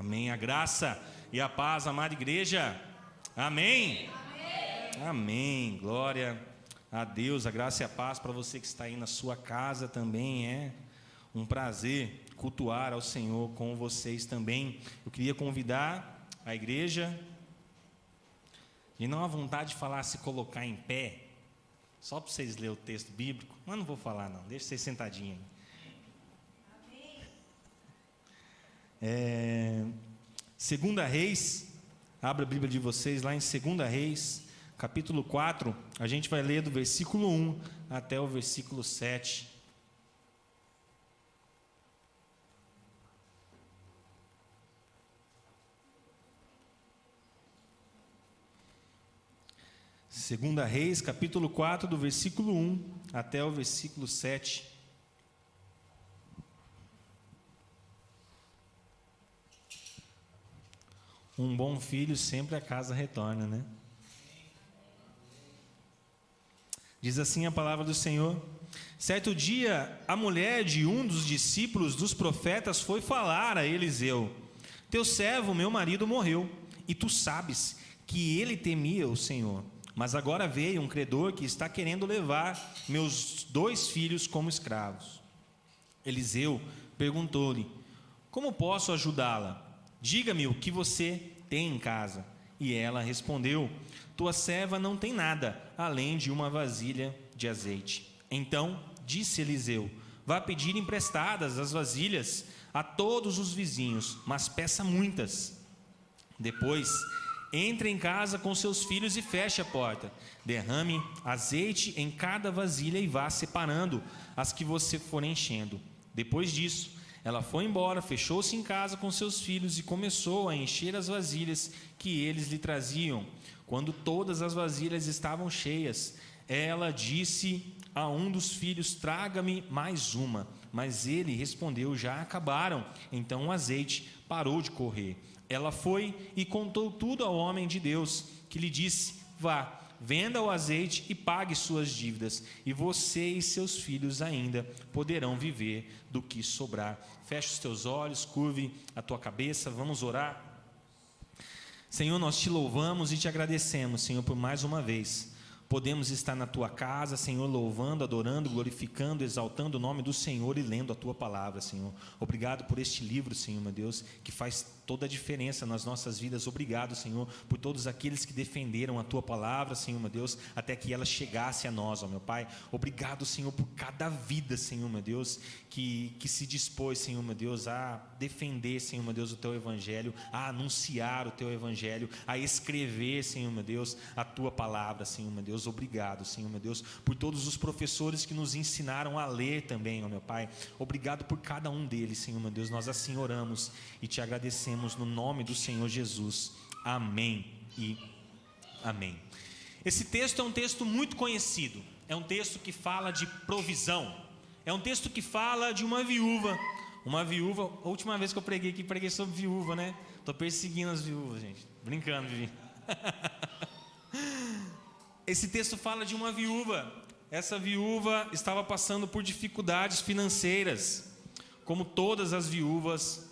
Amém. A graça e a paz, amada igreja. Amém. Amém. Amém. Glória a Deus. A graça e a paz para você que está aí na sua casa também. É um prazer cultuar ao Senhor com vocês também. Eu queria convidar a igreja, e não há vontade de falar se colocar em pé, só para vocês lerem o texto bíblico, mas não vou falar não, deixa vocês sentadinhos aí. 2 Reis, abra a Bíblia de vocês lá em 2 Reis, capítulo 4, a gente vai ler do versículo 1 até o versículo 7. Segunda Reis, capítulo 4, do versículo 1 até o versículo 7. Um bom filho sempre a casa retorna, né? Diz assim a palavra do Senhor: certo dia, a mulher de um dos discípulos dos profetas foi falar a Eliseu: teu servo, meu marido, morreu, e tu sabes que ele temia o Senhor. Mas agora veio um credor que está querendo levar meus 2 filhos como escravos. Eliseu perguntou-lhe: como posso ajudá-la? Diga-me o que você tem em casa. E ela respondeu: tua serva não tem nada, além de uma vasilha de azeite. Então disse Eliseu: vá pedir emprestadas as vasilhas a todos os vizinhos, mas peça muitas. Depois entre em casa com seus filhos e feche a porta. Derrame azeite em cada vasilha e vá separando as que você for enchendo. Depois disso, ela foi embora, fechou-se em casa com seus filhos e começou a encher as vasilhas que eles lhe traziam. Quando todas as vasilhas estavam cheias, ela disse a um dos filhos: traga-me mais uma. Mas ele respondeu: já acabaram. Então o azeite parou de correr. Ela foi e contou tudo ao homem de Deus, que lhe disse: vá, venda o azeite e pague suas dívidas, e você e seus filhos ainda poderão viver do que sobrar. Feche os teus olhos, curve a tua cabeça, vamos orar. Senhor, nós te louvamos e te agradecemos, Senhor, por mais uma vez podemos estar na tua casa, Senhor, louvando, adorando, glorificando, exaltando o nome do Senhor e lendo a tua palavra, Senhor. Obrigado por este livro, Senhor, meu Deus, que faz toda a diferença nas nossas vidas. Obrigado, Senhor, por todos aqueles que defenderam a tua palavra, Senhor, meu Deus, até que ela chegasse a nós, ó meu Pai. Obrigado, Senhor, por cada vida, Senhor, meu Deus, que se dispôs, Senhor, meu Deus, a defender, Senhor, meu Deus, o teu evangelho, a anunciar o teu evangelho, a escrever, Senhor, meu Deus, a tua palavra, Senhor, meu Deus. Obrigado, Senhor, meu Deus, por todos os professores que nos ensinaram a ler também, ó meu Pai. Obrigado por cada um deles, Senhor, meu Deus. Nós assim oramos e te agradecemos no nome do Senhor Jesus. Amém e amém. Esse texto é um texto muito conhecido. É um texto que fala de provisão. É um texto que fala de uma viúva. Uma viúva, a última vez que eu preguei aqui, preguei sobre viúva, né? Estou perseguindo as viúvas, gente. Brincando, Vivi. Esse texto fala de uma viúva. Essa viúva estava passando por dificuldades financeiras, como todas as viúvas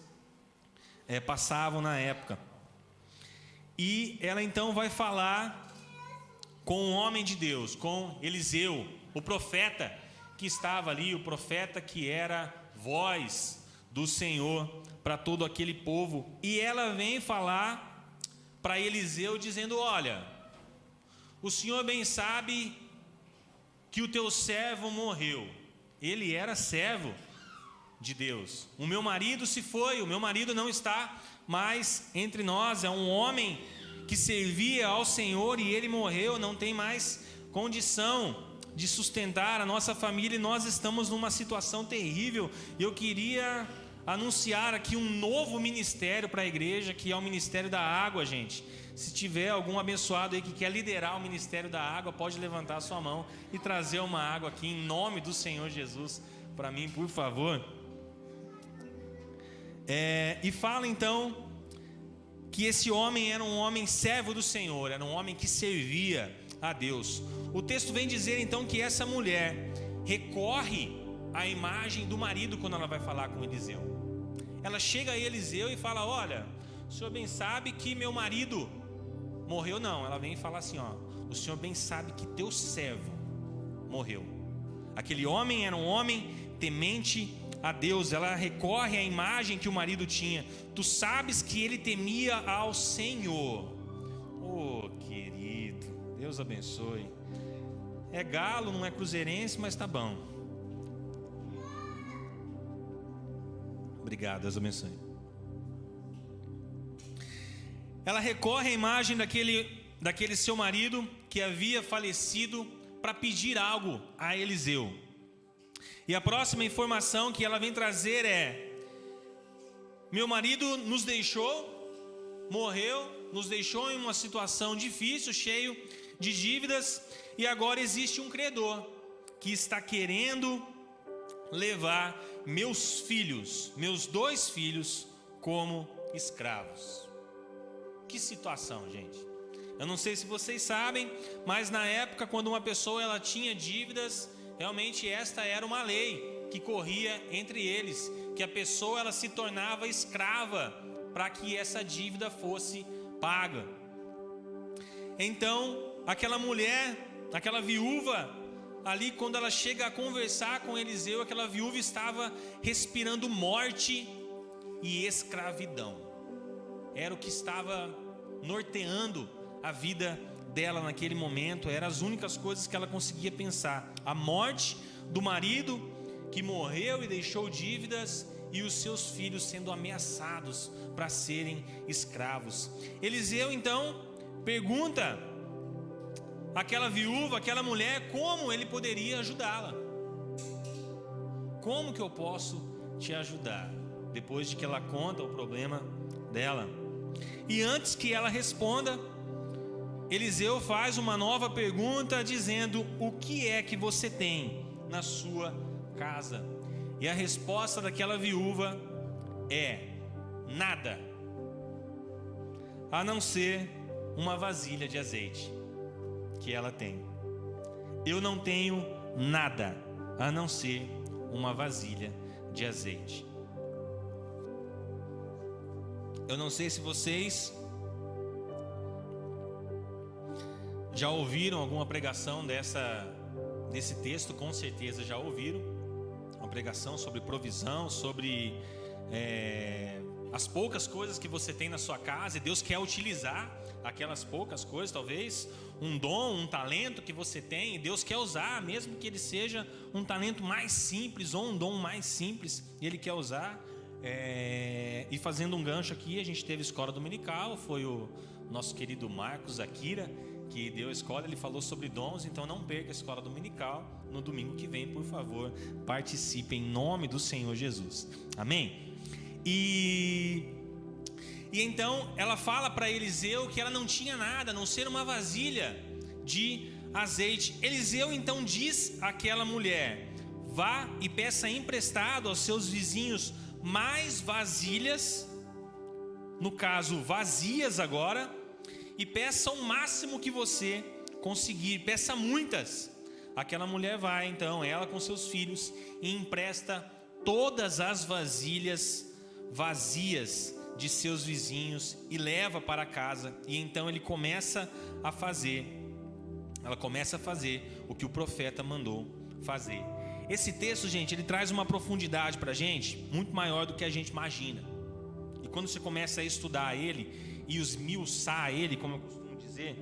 passavam na época. E ela então vai falar com o homem de Deus, com Eliseu, o profeta que estava ali, o profeta que era voz do Senhor para todo aquele povo. E ela vem falar para Eliseu dizendo: olha, o Senhor bem sabe que o teu servo morreu. Ele era servo de Deus. O meu marido se foi, o meu marido não está mais entre nós. É um homem que servia ao Senhor e ele morreu, não tem mais condição de sustentar a nossa família e nós estamos numa situação terrível. E eu queria anunciar aqui um novo ministério para a igreja, que é o ministério da água, gente. Se tiver algum abençoado aí que quer liderar o ministério da água, pode levantar a sua mão e trazer uma água aqui em nome do Senhor Jesus para mim, por favor. E fala então que esse homem era um homem servo do Senhor, era um homem que servia a Deus. O texto vem dizer então que essa mulher recorre à imagem do marido quando ela vai falar com Eliseu. ela chega a Eliseu e fala: olha, o senhor bem sabe que meu marido morreu. Não, ela vem e fala assim: ó, o senhor bem sabe que teu servo morreu. Aquele homem era um homem temente a Deus. Ela recorre à imagem que o marido tinha. Tu sabes que ele temia ao Senhor. Oh, querido, Deus abençoe. É galo, não é cruzeirense, mas tá bom. Obrigado, Deus abençoe. Ela recorre à imagem daquele seu marido que havia falecido para pedir algo a Eliseu. E a próxima informação que ela vem trazer é: meu marido nos deixou, morreu, nos deixou em uma situação difícil, cheio de dívidas, e agora existe um credor que está querendo levar meus filhos, meus 2 filhos, como escravos. Que situação, gente. Eu não sei se vocês sabem, mas na época, quando uma pessoa ela tinha dívidas, realmente esta era uma lei que corria entre eles, que a pessoa ela se tornava escrava para que essa dívida fosse paga. Então, aquela mulher, aquela viúva, ali quando ela chega a conversar com Eliseu, aquela viúva estava respirando morte e escravidão. Era o que estava norteando a vida dela naquele momento. Eram as únicas coisas que ela conseguia pensar: a morte do marido que morreu e deixou dívidas, e os seus filhos sendo ameaçados para serem escravos. Eliseu então pergunta àquela viúva, àquela mulher, como ele poderia ajudá-la. Como que eu posso te ajudar? Depois de que ela conta o problema dela. E antes que ela responda, Eliseu faz uma nova pergunta dizendo: o que é que você tem na sua casa? E a resposta daquela viúva é: nada, a não ser uma vasilha de azeite que ela tem. Eu não tenho nada a não ser uma vasilha de azeite. Eu não sei se vocês já ouviram alguma pregação desse texto. Com certeza já ouviram uma pregação sobre provisão, sobre as poucas coisas que você tem na sua casa, e Deus quer utilizar aquelas poucas coisas, talvez um dom, um talento que você tem, e Deus quer usar, mesmo que ele seja um talento mais simples ou um dom mais simples, e Ele quer usar. E fazendo um gancho aqui, a gente teve escola dominical, foi o nosso querido Marcos Akira que deu a escola, ele falou sobre dons. Então não perca a escola dominical no domingo que vem, por favor, participe em nome do Senhor Jesus, amém? E então ela fala para Eliseu que ela não tinha nada a não ser uma vasilha de azeite. Eliseu então diz àquela mulher: vá e peça emprestado aos seus vizinhos mais vasilhas, no caso vazias agora, e peça o máximo que você conseguir, peça muitas. Aquela mulher vai então, ela com seus filhos, e empresta todas as vasilhas vazias de seus vizinhos e leva para casa. E então ela começa a fazer o que o profeta mandou fazer. Esse texto, gente, ele traz uma profundidade para a gente muito maior do que a gente imagina. E quando você começa a estudar ele e esmiuçar ele, como eu costumo dizer,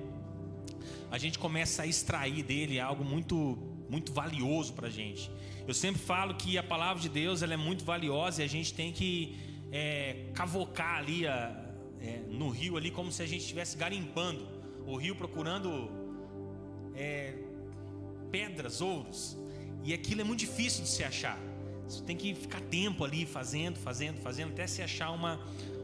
a gente começa a extrair dele algo muito, muito valioso para a gente. Eu sempre falo que a palavra de Deus ela é muito valiosa, e a gente tem que cavocar ali no rio ali, como se a gente estivesse garimpando o rio, procurando pedras, ouros. E aquilo é muito difícil de se achar. Você tem que ficar tempo ali fazendo, até se achar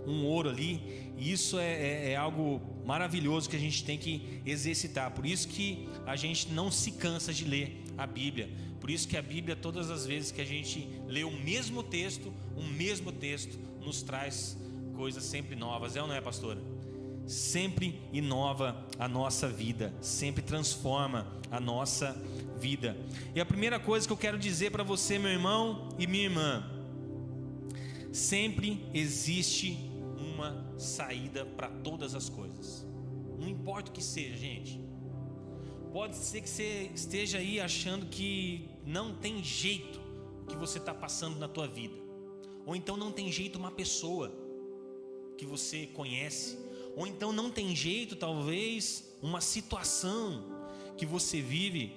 um ouro ali. E isso é algo maravilhoso que a gente tem que exercitar. Por isso que a gente não se cansa de ler a Bíblia. Por isso que a Bíblia, todas as vezes que a gente lê o mesmo texto nos traz coisas sempre novas. É ou não é, pastora? Sempre inova a nossa vida, sempre transforma a nossa vida. E a primeira coisa que eu quero dizer para você, meu irmão e minha irmã: sempre existe uma saída para todas as coisas. Não importa o que seja, gente. Pode ser que você esteja aí achando que não tem jeito o que você está passando na tua vida, ou então não tem jeito uma pessoa que você conhece, ou então não tem jeito talvez uma situação que você vive,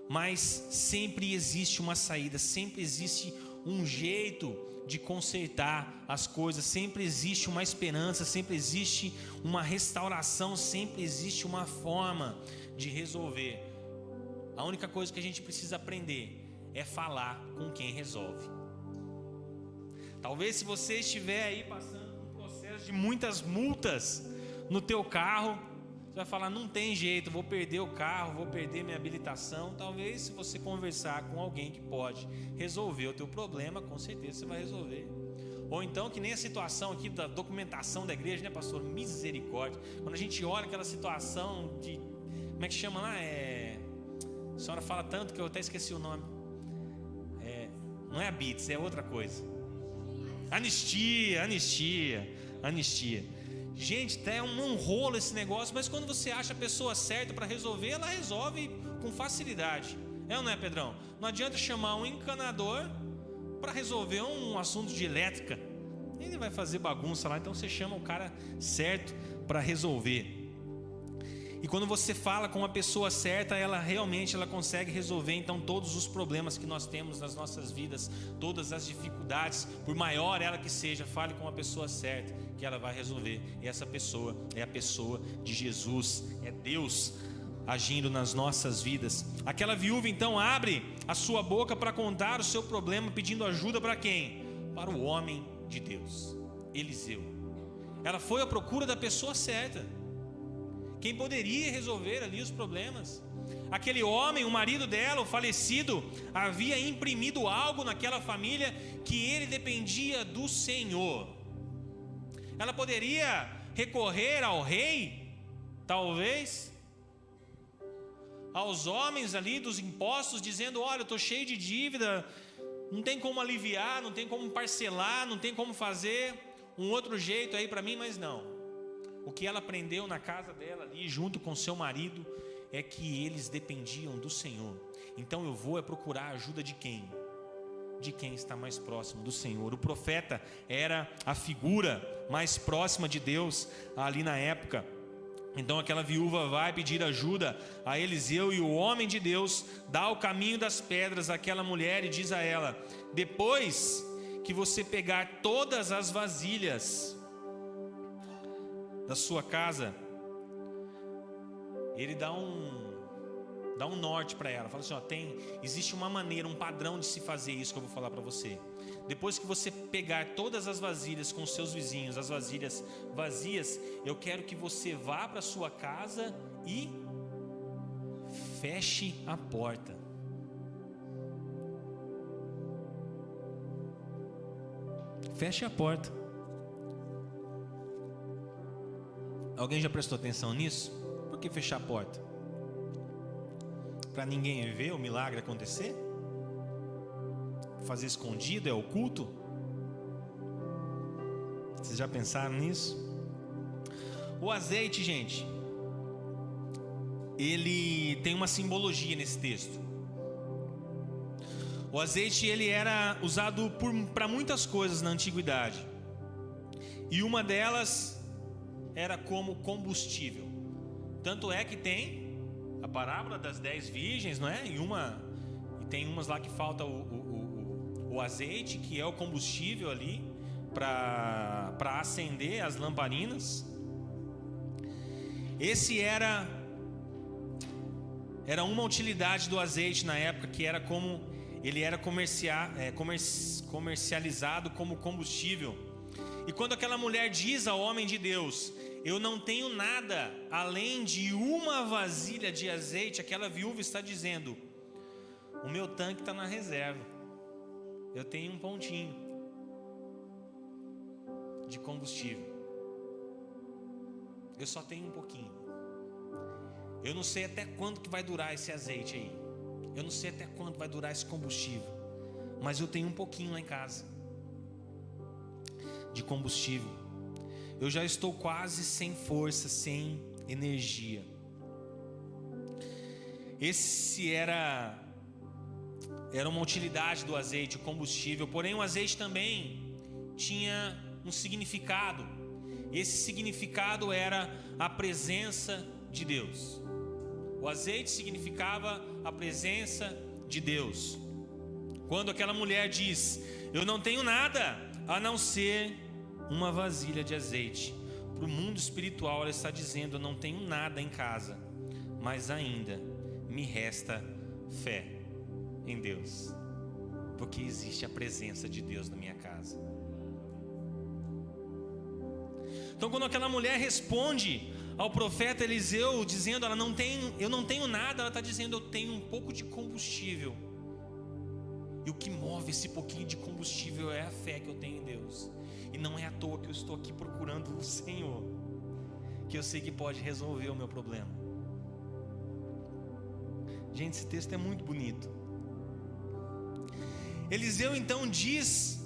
mas sempre existe uma saída, sempre existe um jeito de consertar as coisas, sempre existe uma esperança, sempre existe uma restauração, sempre existe uma forma de resolver. A única coisa que a gente precisa aprender é falar com quem resolve. Talvez se você estiver aí passando por um processo de muitas multas no teu carro, você vai falar, não tem jeito, vou perder o carro, vou perder minha habilitação. Talvez se você conversar com alguém que pode resolver o teu problema, com certeza você vai resolver. Ou então que nem a situação aqui da documentação da igreja, né, pastor? Misericórdia. Quando a gente olha aquela situação de, como é que chama lá? A senhora fala tanto que eu até esqueci o nome. Não é a BITS, é outra coisa. Anistia. Gente, até é um rolo esse negócio, mas quando você acha a pessoa certa para resolver, ela resolve com facilidade. É ou não é, Pedrão? Não adianta chamar um encanador para resolver um assunto de elétrica. Ele vai fazer bagunça lá, então você chama o cara certo para resolver. E quando você fala com a pessoa certa, ela realmente consegue resolver então todos os problemas que nós temos nas nossas vidas, todas as dificuldades, por maior ela que seja, fale com a pessoa certa, que ela vai resolver. E essa pessoa é a pessoa de Jesus, é Deus agindo nas nossas vidas. Aquela viúva então abre a sua boca para contar o seu problema, pedindo ajuda para quem? Para o homem de Deus, Eliseu. Ela foi à procura da pessoa certa, quem poderia resolver ali os problemas. Aquele homem, o marido dela, o falecido, havia imprimido algo naquela família que ele dependia do Senhor. Ela poderia recorrer ao rei, talvez, aos homens ali dos impostos, dizendo, olha, eu estou cheio de dívida, não tem como aliviar, não tem como parcelar, não tem como fazer um outro jeito aí para mim, mas não. O que ela aprendeu na casa dela ali, junto com seu marido, é que eles dependiam do Senhor. Então eu vou procurar a ajuda de quem? De quem está mais próximo do Senhor. O profeta era a figura mais próxima de Deus ali na época. Então aquela viúva vai pedir ajuda a Eliseu, e o homem de Deus dá o caminho das pedras àquela mulher e diz a ela: depois que você pegar todas as vasilhas da sua casa, ele dá um norte para ela, fala assim, existe uma maneira, um padrão de se fazer isso que eu vou falar para você. Depois que você pegar todas as vasilhas com os seus vizinhos, as vasilhas vazias, eu quero que você vá para sua casa e feche a porta. Feche a porta. Alguém já prestou atenção nisso? Por que fechar a porta? Para ninguém ver o milagre acontecer? Fazer escondido, é oculto? Vocês já pensaram nisso? O azeite, gente, ele tem uma simbologia nesse texto. O azeite, ele era usado para muitas coisas na antiguidade, e uma delas era como combustível. Tanto é que tem a parábola das 10 virgens, não é? E tem umas lá que falta o azeite, que é o combustível ali para acender as lamparinas. Esse era uma utilidade do azeite na época, que era como ele era comercializado como combustível. E quando aquela mulher diz ao homem de Deus: eu não tenho nada além de uma vasilha de azeite, aquela viúva está dizendo: o meu tanque está na reserva, eu tenho um pontinho de combustível, eu só tenho um pouquinho. Eu não sei até quanto que vai durar esse azeite aí, eu não sei até quanto vai durar esse combustível, mas eu tenho um pouquinho lá em casa. de combustível. Eu já estou quase sem força, sem energia. Esse era uma utilidade do azeite, o combustível. Porém, o azeite também tinha um significado. Esse significado era a presença de Deus. O azeite significava a presença de Deus. Quando aquela mulher diz: eu não tenho nada a não ser uma vasilha de azeite, para o mundo espiritual ela está dizendo: eu não tenho nada em casa, mas ainda me resta fé em Deus, porque existe a presença de Deus na minha casa. Então, quando aquela mulher responde ao profeta Eliseu dizendo: eu não tenho nada, ela está dizendo: eu tenho um pouco de combustível. E o que move esse pouquinho de combustível é a fé que eu tenho em Deus. E não é à toa que eu estou aqui procurando o Senhor, que eu sei que pode resolver o meu problema. Gente, esse texto é muito bonito. Eliseu então diz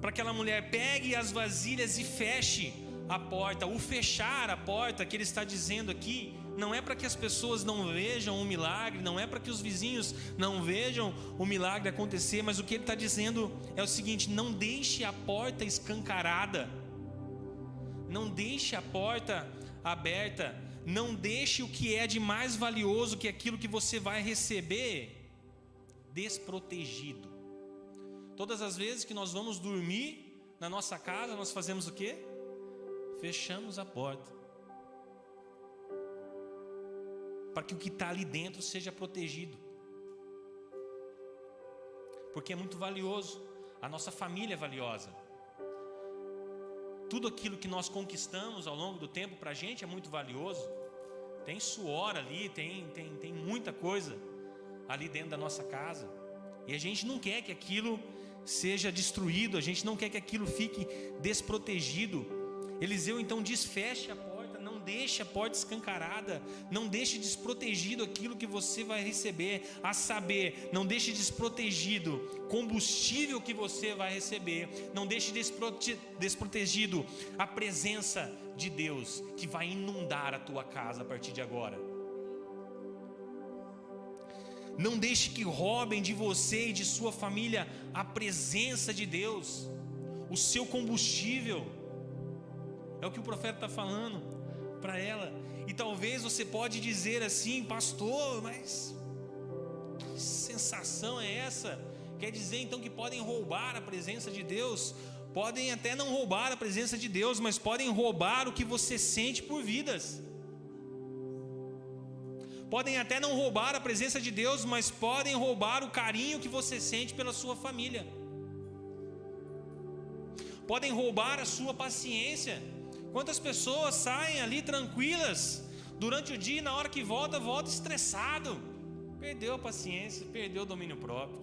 para aquela mulher: pegue as vasilhas e feche a porta. O fechar a porta que ele está dizendo aqui não é para que as pessoas não vejam o milagre, não é para que os vizinhos não vejam o milagre acontecer, mas o que ele está dizendo é o seguinte: não deixe a porta escancarada, não deixe a porta aberta, não deixe o que é de mais valioso, que é aquilo que você vai receber, desprotegido. Todas as vezes que nós vamos dormir na nossa casa, nós fazemos o quê? Fechamos a porta, para que o que está ali dentro seja protegido, porque é muito valioso. A nossa família é valiosa. Tudo aquilo que nós conquistamos ao longo do tempo para a gente é muito valioso. Tem suor ali, tem muita coisa ali dentro da nossa casa, e a gente não quer que aquilo seja destruído, a gente não quer que aquilo fique desprotegido. Eliseu então diz: feche a porta, não deixe a porta escancarada, não deixe desprotegido aquilo que você vai receber, a saber, não deixe desprotegido combustível que você vai receber, não deixe desprotegido a presença de Deus que vai inundar a tua casa a partir de agora. Não deixe que roubem de você e de sua família a presença de Deus, o seu combustível. É o que o profeta está falando para ela. E talvez você pode dizer assim: pastor, mas que sensação é essa? Quer dizer então que podem roubar a presença de Deus? Podem até não roubar a presença de Deus, mas podem roubar o que você sente por vidas. Podem até não roubar a presença de Deus, mas podem roubar o carinho que você sente pela sua família. Podem roubar a sua paciência. Quantas pessoas saem ali tranquilas durante o dia e na hora que volta estressado? Perdeu a paciência, perdeu o domínio próprio,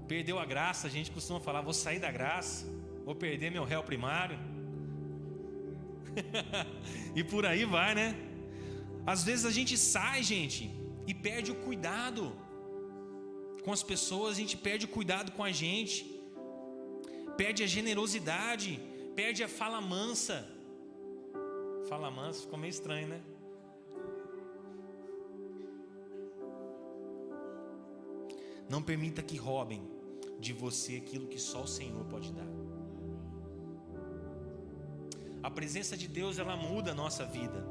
perdeu a graça. A gente costuma falar: vou sair da graça, vou perder meu réu primário. E por aí vai, né? Às vezes a gente sai, gente, e perde o cuidado com as pessoas, a gente perde o cuidado com a gente, perde a generosidade, perde a fala mansa. Fala mansa ficou meio estranho, né? Não permita que roubem de você aquilo que só o Senhor pode dar. A presença de Deus, ela muda a nossa vida.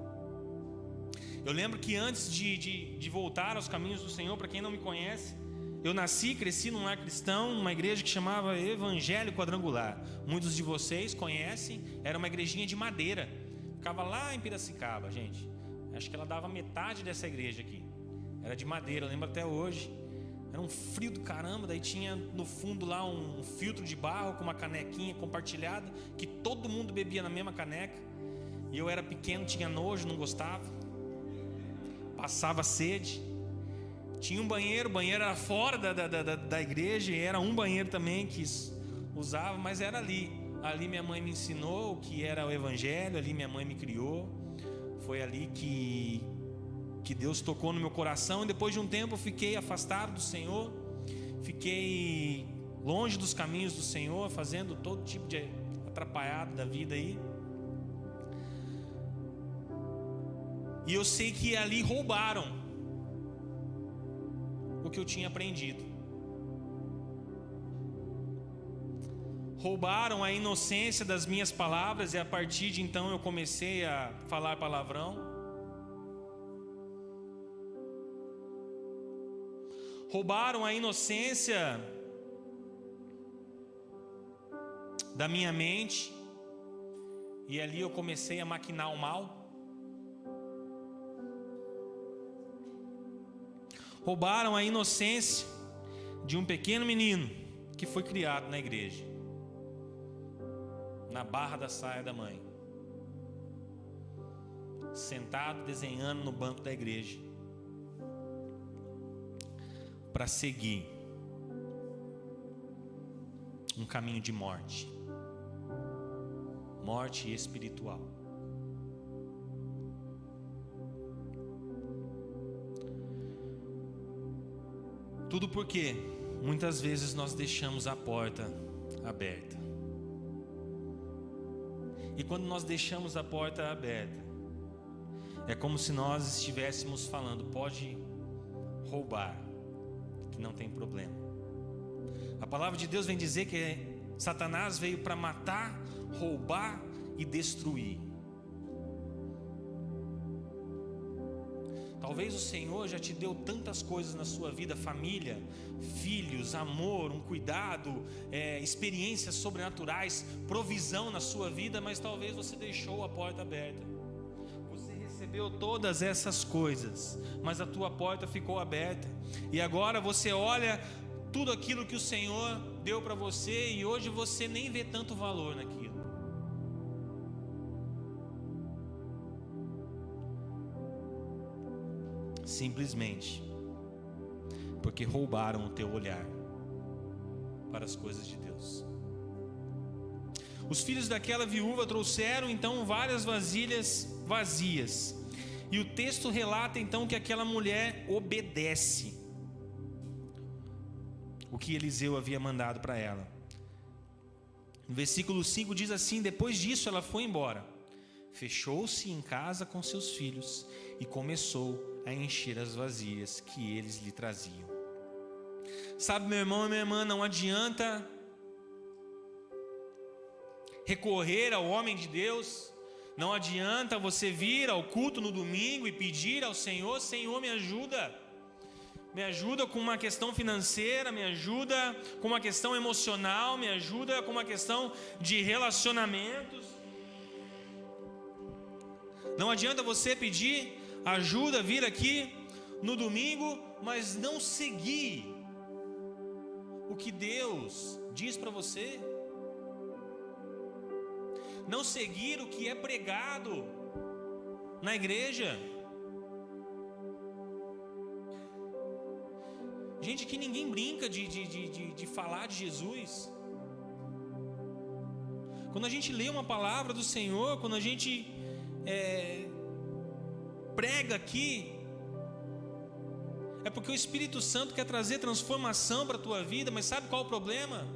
Eu lembro que antes de voltar aos caminhos do Senhor, para quem não me conhece, eu nasci e cresci num lar cristão, numa igreja que chamava Evangelho Quadrangular. Muitos de vocês conhecem, era uma igrejinha de madeira. Ficava lá em Piracicaba, gente. Acho que ela dava metade dessa igreja aqui. Era de madeira, eu lembro até hoje. Era um frio do caramba, daí tinha no fundo lá um filtro de barro com uma canequinha compartilhada, que todo mundo bebia na mesma caneca. E eu era pequeno, tinha nojo, não gostava. Passava sede. Tinha um banheiro, o banheiro era fora da igreja, e era um banheiro também que usava, mas era ali. Ali minha mãe me ensinou o que era o Evangelho, ali minha mãe me criou. Foi ali que Deus tocou no meu coração, e depois de um tempo eu fiquei afastado do Senhor, fiquei longe dos caminhos do Senhor, fazendo todo tipo de atrapalhado da vida aí. E eu sei que ali roubaram o que eu tinha aprendido. Roubaram a inocência das minhas palavras, e a partir de então eu comecei a falar palavrão. Roubaram a inocência da minha mente, e ali eu comecei a maquinar o mal. Roubaram a inocência de um pequeno menino que foi criado na igreja, na barra da saia da mãe, sentado desenhando no banco da igreja, para seguir um caminho de morte espiritual. Tudo porque muitas vezes nós deixamos a porta aberta. E quando nós deixamos a porta aberta, é como se nós estivéssemos falando: pode roubar, que não tem problema. A palavra de Deus vem dizer que Satanás veio para matar, roubar e destruir. Talvez o Senhor já te deu tantas coisas na sua vida: família, filhos, amor, um cuidado, experiências sobrenaturais, provisão na sua vida, mas talvez você deixou a porta aberta. Você recebeu todas essas coisas, mas a tua porta ficou aberta, e agora você olha tudo aquilo que o Senhor deu para você, e hoje você nem vê tanto valor naquilo. Simplesmente porque roubaram o teu olhar para as coisas de Deus. Os filhos daquela viúva trouxeram então várias vasilhas vazias, e o texto relata então que aquela mulher obedece o que Eliseu havia mandado para ela. No versículo 5 diz assim: depois disso ela foi embora, fechou-se em casa com seus filhos e começou a encher as vasilhas que eles lhe traziam. Sabe, meu irmão e minha irmã, não adianta recorrer ao homem de Deus, não adianta você vir ao culto no domingo e pedir ao Senhor: Senhor, me ajuda com uma questão financeira, me ajuda com uma questão emocional, me ajuda com uma questão de relacionamentos. Não adianta você pedir ajuda, vir aqui no domingo, mas não seguir o que Deus diz para você, não seguir o que é pregado na igreja. Gente, que ninguém brinca de falar de Jesus. Quando a gente lê uma palavra do Senhor, quando a gente prega aqui, é porque o Espírito Santo quer trazer transformação para a tua vida. Mas sabe qual é o problema?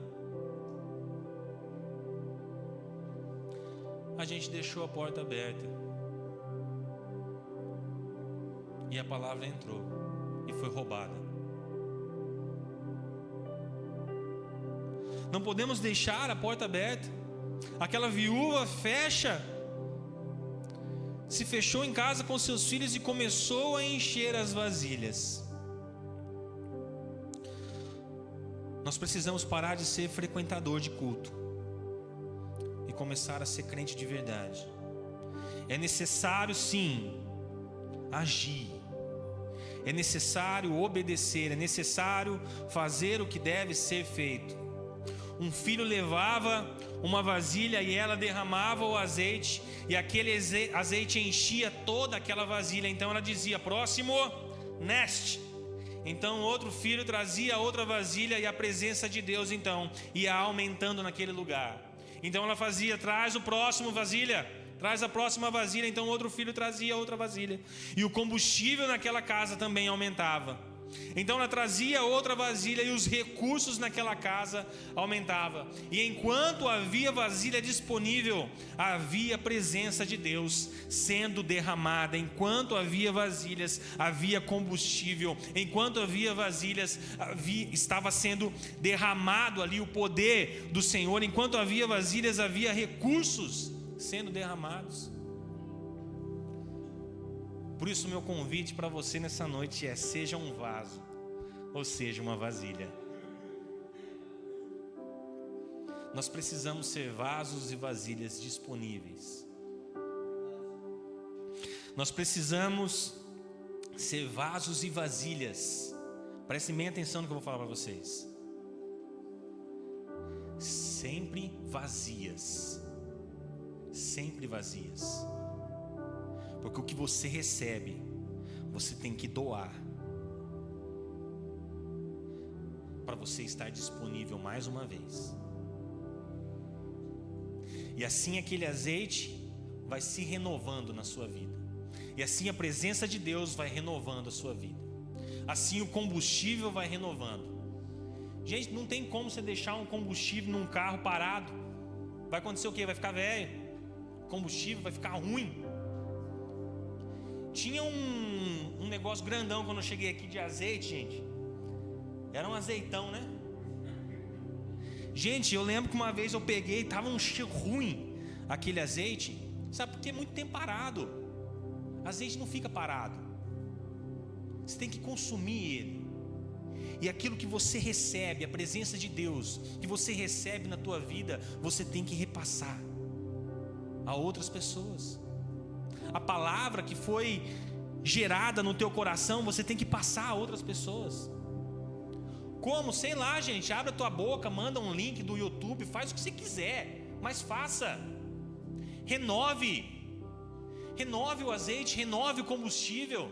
A gente deixou a porta aberta, e a palavra entrou e foi roubada. Não podemos deixar a porta aberta. Aquela viúva se fechou em casa com seus filhos e começou a encher as vasilhas. Nós precisamos parar de ser frequentador de culto e começar a ser crente de verdade. É necessário sim agir, é necessário obedecer, é necessário fazer o que deve ser feito. Um filho levava uma vasilha e ela derramava o azeite, e aquele azeite enchia toda aquela vasilha. Então ela dizia: próximo, neste. Então outro filho trazia outra vasilha, e a presença de Deus então ia aumentando naquele lugar. Então ela fazia: traz o próximo vasilha, traz a próxima vasilha. Então outro filho trazia outra vasilha, e o combustível naquela casa também aumentava. Então ela trazia outra vasilha e os recursos naquela casa aumentavam. E enquanto havia vasilha disponível, havia presença de Deus sendo derramada. Enquanto havia vasilhas, havia combustível. Enquanto havia vasilhas, estava sendo derramado ali o poder do Senhor. Enquanto havia vasilhas, havia recursos sendo derramados. Por isso meu convite para você nessa noite é: seja um vaso, ou seja uma vasilha. Nós precisamos ser vasos e vasilhas disponíveis. Nós precisamos ser vasos e vasilhas. Prestem bem atenção no que eu vou falar para vocês. Sempre vazias. Sempre vazias. Porque o que você recebe, você tem que doar, para você estar disponível mais uma vez. E assim aquele azeite vai se renovando na sua vida. E assim a presença de Deus vai renovando a sua vida. Assim o combustível vai renovando. Gente, não tem como você deixar um combustível num carro parado. Vai acontecer o quê? Vai ficar velho. O combustível vai ficar ruim. Tinha um negócio grandão quando eu cheguei aqui de azeite, gente. Era um azeitão, né? Gente, eu lembro que uma vez eu peguei, estava um cheiro ruim aquele azeite. Sabe, porque é muito tempo parado. Azeite não fica parado. Você tem que consumir ele. E aquilo que você recebe, a presença de Deus que você recebe na tua vida, você tem que repassar a outras pessoas. A palavra que foi gerada no teu coração, você tem que passar a outras pessoas. Como? Sei lá, gente. Abre a tua boca, manda um link do YouTube, faz o que você quiser, mas faça. Renove o azeite, renove o combustível,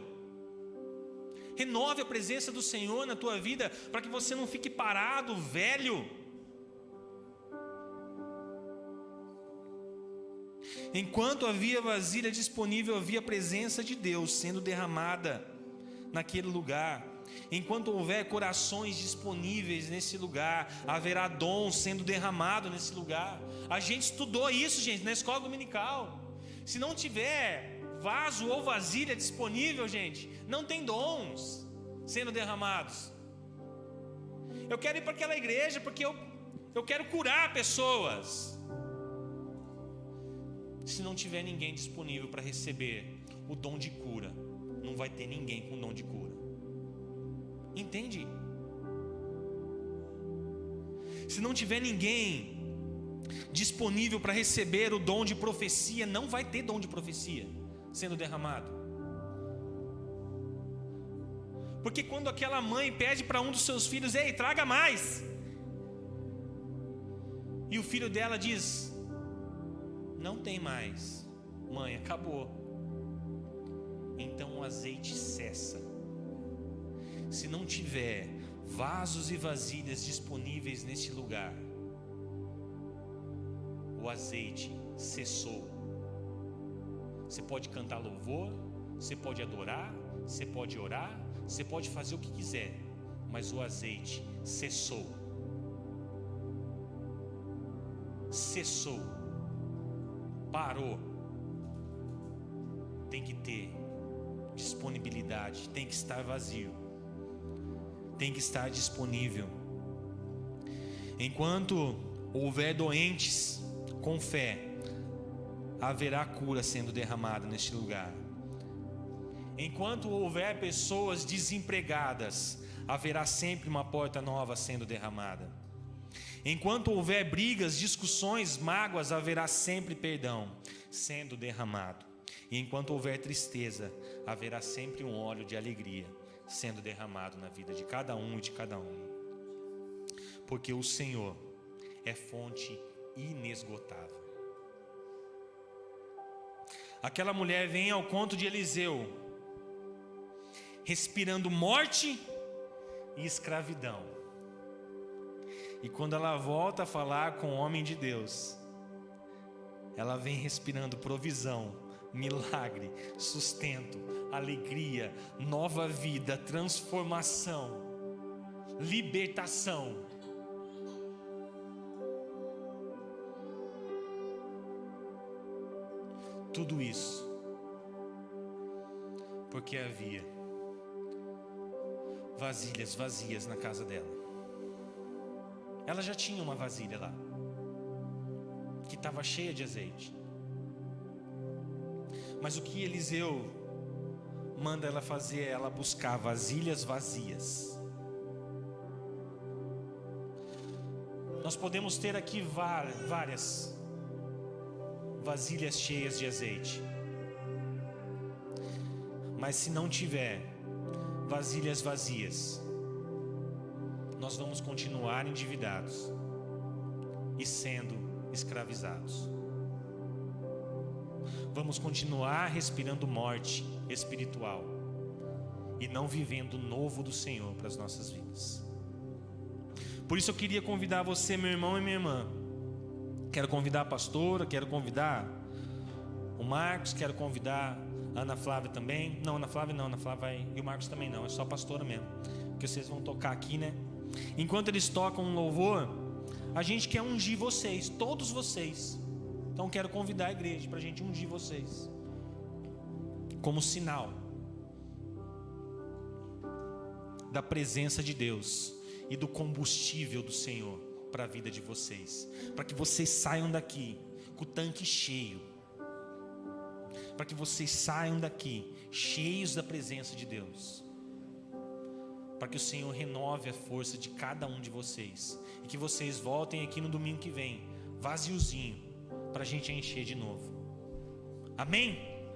renove a presença do Senhor na tua vida, para que você não fique parado, velho. Enquanto havia vasilha disponível, havia a presença de Deus sendo derramada naquele lugar. Enquanto houver corações disponíveis nesse lugar, haverá dom sendo derramado nesse lugar. A gente estudou isso, gente, na escola dominical. Se não tiver vaso ou vasilha disponível, gente, não tem dons sendo derramados. Eu quero ir para aquela igreja porque eu quero curar pessoas. Se não tiver ninguém disponível para receber o dom de cura, não vai ter ninguém com dom de cura. Entende? Se não tiver ninguém disponível para receber o dom de profecia, não vai ter dom de profecia sendo derramado. Porque quando aquela mãe pede para um dos seus filhos: ei, traga mais, e o filho dela diz: não tem mais, mãe, acabou. Então o azeite cessa. Se não tiver vasos e vasilhas disponíveis nesse lugar, o azeite cessou. Você pode cantar louvor, você pode adorar, você pode orar, você pode fazer o que quiser, mas o azeite cessou. Cessou. Parou. Tem que ter disponibilidade, tem que estar vazio, tem que estar disponível. Enquanto houver doentes com fé, haverá cura sendo derramada neste lugar. Enquanto houver pessoas desempregadas, haverá sempre uma porta nova sendo derramada. Enquanto houver brigas, discussões, mágoas, haverá sempre perdão sendo derramado. E enquanto houver tristeza, haverá sempre um óleo de alegria sendo derramado na vida de cada um e de cada um. Porque o Senhor é fonte inesgotável. Aquela mulher vem ao conto de Eliseu, respirando morte e escravidão. E quando ela volta a falar com o homem de Deus, ela vem respirando provisão, milagre, sustento, alegria, nova vida, transformação, libertação. Tudo isso porque havia vasilhas vazias na casa dela. Ela já tinha uma vasilha lá que estava cheia de azeite. Mas o que Eliseu manda ela fazer é ela buscar vasilhas vazias. Nós podemos ter aqui várias vasilhas cheias de azeite, mas se não tiver vasilhas vazias, nós vamos continuar endividados e sendo escravizados. Vamos continuar respirando morte espiritual e não vivendo o novo do Senhor para as nossas vidas. Por isso eu queria convidar você, meu irmão e minha irmã. Quero convidar a pastora, quero convidar o Marcos, quero convidar a Ana Flávia também. Não, Ana Flávia não, Ana Flávia vai, e o Marcos também não, é só a pastora mesmo, porque vocês vão tocar aqui, né? Enquanto eles tocam um louvor, a gente quer ungir vocês, todos vocês. Então quero convidar a igreja para a gente ungir vocês, como sinal da presença de Deus e do combustível do Senhor para a vida de vocês, para que vocês saiam daqui com o tanque cheio, para que vocês saiam daqui cheios da presença de Deus, para que o Senhor renove a força de cada um de vocês e que vocês voltem aqui no domingo que vem vaziozinho, para a gente encher de novo. Amém?